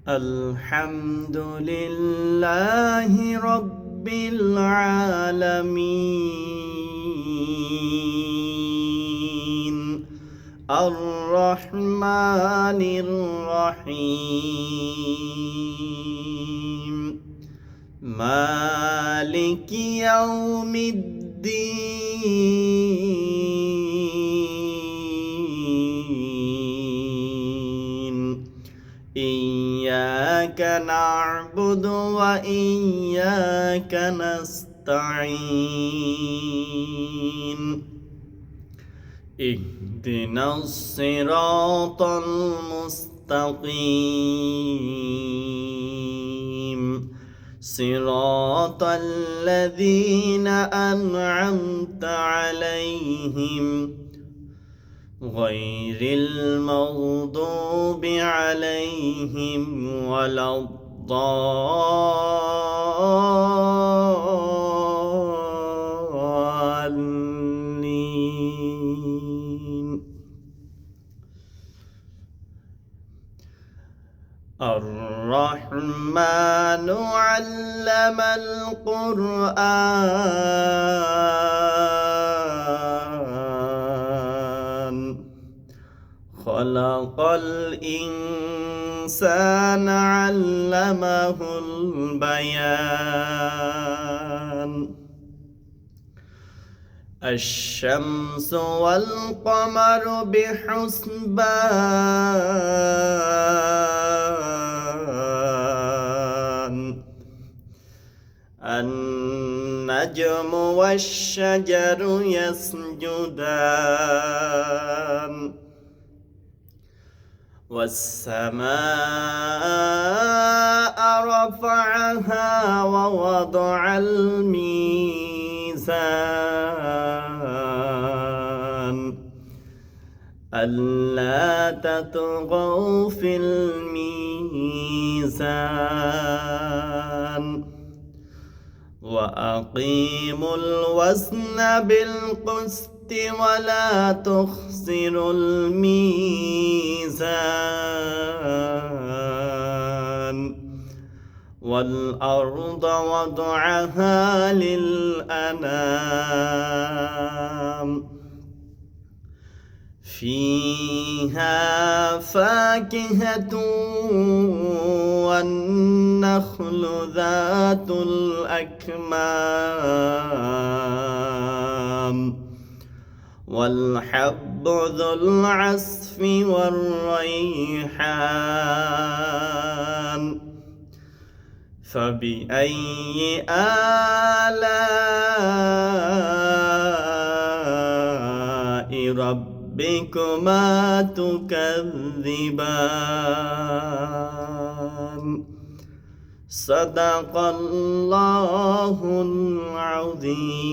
الحمد لله رب العالمين الرحمن الرحيم مالك يوم الدين إياك نعبد وإياك نستعين اهدنا الصراط المستقيم صراط الذين أنعمت عليهم غير المغضوب عليهم ولا الضالين الرحمن علم القرآن خلق الإنسان علمه البيان الشمس والقمر بحسبان النجم والشجر يسجدان والسماء رفعها ووضع الميزان ألا تطغوا في الميزان وأقيموا الوزن بالقسط ولا تخسروا الميزان والأرض وضعها للأنام فيها فاكهة والنخل ذات الأكمام والحب ذو العصف والريحان فبأي آلاء ربكما تكذبان صدق الله العظيم.